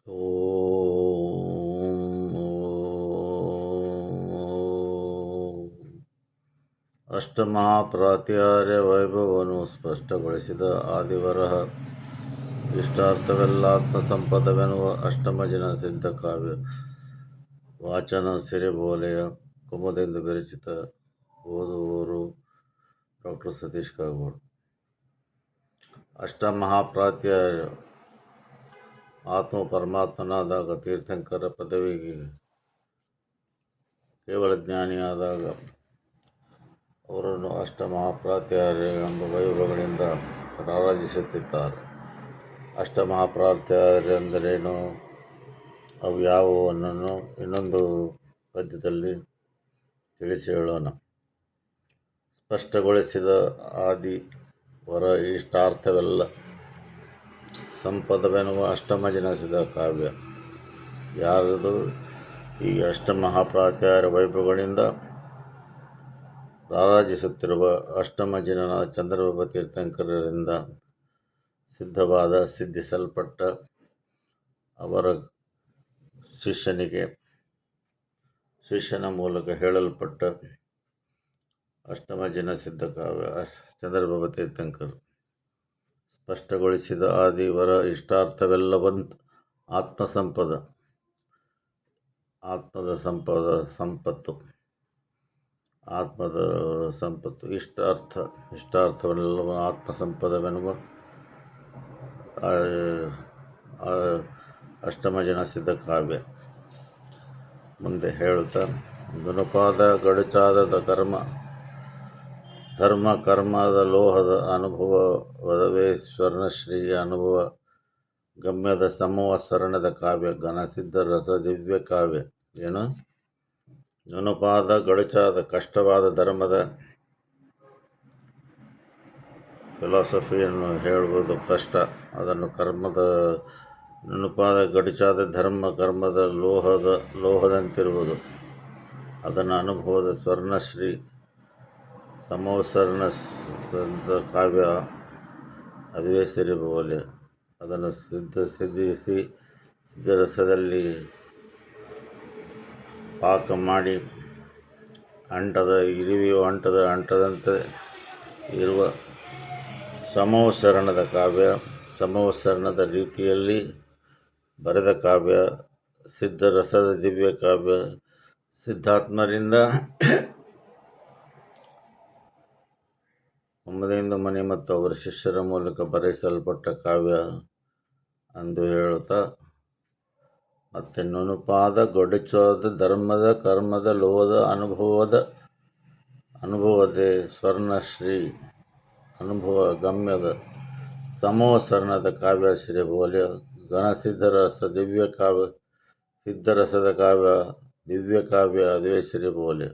ಓಂ. ಅಷ್ಟಮಹಾಪ್ರಾತ್ಯಾರ್ಯ ವೈಭವವನ್ನು ಸ್ಪಷ್ಟಗೊಳಿಸಿದ ಆದಿವರಹ ಇಷ್ಟಾರ್ಥವೆಲ್ಲಾತ್ಮ ಸಂಪದವೆನ್ನುವ ಅಷ್ಟಮಜಿನ ಸಿದ್ಧ ಕಾವ್ಯ ವಾಚನ ಸಿರಿಬೋಲೆಯ ಕುಮುದೆಂದು ವಿರಚಿತ. ಓದುವವರು ಡಾಕ್ಟರ್ ಸತೀಶ್ ಕಾಗೋಡು. ಅಷ್ಟಮಹಾಪ್ರಾತ್ಯಾರ್ಯ ಆತ್ಮ ಪರಮಾತ್ಮನಾದಾಗ, ತೀರ್ಥಂಕರ ಪದವಿಗೆ ಕೇವಲ ಜ್ಞಾನಿಯಾದಾಗ ಅವರನ್ನು ಅಷ್ಟಮಹಾಪ್ರಾತ್ಯಾರ್ಯ ಎಂಬ ವೈಭವಗಳಿಂದ ರಾರಾಜಿಸುತ್ತಿದ್ದಾರೆ. ಅಷ್ಟಮಹಾಪ್ರಾತ್ಯಾರ್ಯ ಎಂದರೇನು, ಅವು ಯಾವುವನ್ನೂ ಇನ್ನೊಂದು ಪದ್ಯದಲ್ಲಿ ತಿಳಿಸಿ ಹೇಳೋಣ. ಸ್ಪಷ್ಟಗೊಳಿಸಿದ ಆದಿ ವರ ಇಷ್ಟಾರ್ಥವೆಲ್ಲ ಸಂಪದವೆನ್ನುವ ಅಷ್ಟಮಜಿನಸಿದ ಕಾವ್ಯ ಯಾರದು? ಈ ಅಷ್ಟಮಹಾಪ್ರಾತ್ಯಾರ್ಯ ವೈಭವಗಳಿಂದ ರಾರಾಜಿಸುತ್ತಿರುವ ಅಷ್ಟಮಜಿನನ ಚಂದ್ರಪ್ರಭ ತೀರ್ಥಂಕರರಿಂದ ಸಿದ್ಧವಾದ, ಸಿದ್ಧಿಸಲ್ಪಟ್ಟ, ಅವರ ಶಿಷ್ಯನ ಮೂಲಕ ಹೇಳಲ್ಪಟ್ಟ ಅಷ್ಟಮಜಿನ ಸಿದ್ಧ ಕಾವ್ಯ ಚಂದ್ರಪ್ರಭ ತೀರ್ಥಂಕರ್. ಸ್ಪಷ್ಟಗೊಳಿಸಿದ ಆದಿ ವರ ಇಷ್ಟಾರ್ಥವೆಲ್ಲವಂತ ಆತ್ಮದ ಸಂಪತ್ತು ಇಷ್ಟಾರ್ಥವೆಲ್ಲವ ಆತ್ಮಸಂಪದವೆನ್ನುವ ಅಷ್ಟಮಜಿನ ಸಿದ್ಧ ಕಾವ್ಯ. ಮುಂದೆ ಹೇಳುತ್ತಾ, ನುಣುಪಾದ ಗಡುಚಾದ ಧರ್ಮ ಕರ್ಮದ ಲೋಹದ ಅನುಭವವೇ ಸ್ವರ್ಣಶ್ರೀ ಅನುಭವ ಗಮ್ಯದ ಸಮೂಹ ಸರಣದ ಕಾವ್ಯ ಘನಸಿದ್ಧ ರಸ ದಿವ್ಯ ಕಾವ್ಯ. ಏನು? ನುಣುಪಾದ ಗಡುಚಾದ ಕಷ್ಟವಾದ ಧರ್ಮದ ಫಿಲಾಸಫಿಯನ್ನು ಹೇಳುವುದು ಕಷ್ಟ. ಅದನ್ನು ಕರ್ಮದ ನುಣುಪಾದ ಗಡುಚಾದ ಧರ್ಮ ಕರ್ಮದ ಲೋಹದಂತಿರುವುದು. ಅದನ್ನು ಅನುಭವದ ಸ್ವರ್ಣಶ್ರೀ ಸಮೋಸರಣ ಕಾವ್ಯ ಅದುವೇ ಸಿರಿಬೋಲೆ. ಅದನ್ನು ಸಿದ್ಧಿಸಿ ಸಿದ್ಧರಸದಲ್ಲಿ ಪಾಕ ಮಾಡಿ ಅಂಟದಂತೆ ಇರುವ ಸಮೋಸರಣದ ಕಾವ್ಯ, ಸಮೋಸರಣದ ರೀತಿಯಲ್ಲಿ ಬರೆದ ಕಾವ್ಯ, ಸಿದ್ಧರಸದ ದಿವ್ಯ ಕಾವ್ಯ, ಸಿದ್ಧಾತ್ಮರಿಂದ ಕುಮುದೆಂದು ಮುನಿ ಮತ್ತು ಅವರ ಶಿಷ್ಯರ ಮೂಲಕ ಬರೆಸಲ್ಪಟ್ಟ ಕಾವ್ಯ ಎಂದು ಹೇಳುತ್ತಾ, ಮತ್ತೆ ನುಣುಪಾದ ಗಡುಚಾದ ಧರ್ಮದ ಕರ್ಮದ ಲೋಹದ ಅನುಭವದೇ ಸ್ವರ್ಣಶ್ರೀ ಅನುಭವ ಗಮ್ಯದ ಸಮೋಸರಣದ ಕಾವ್ಯ ಸಿರಿಬೋಲೆ ಘನಸಿದ್ಧರಸ ದಿವ್ಯ ಕಾವ್ಯ ಸಿದ್ಧರಸದ ಕಾವ್ಯ ದಿವ್ಯ ಕಾವ್ಯ ಅದುವೇ ಸಿರಿಬೋಲೆ.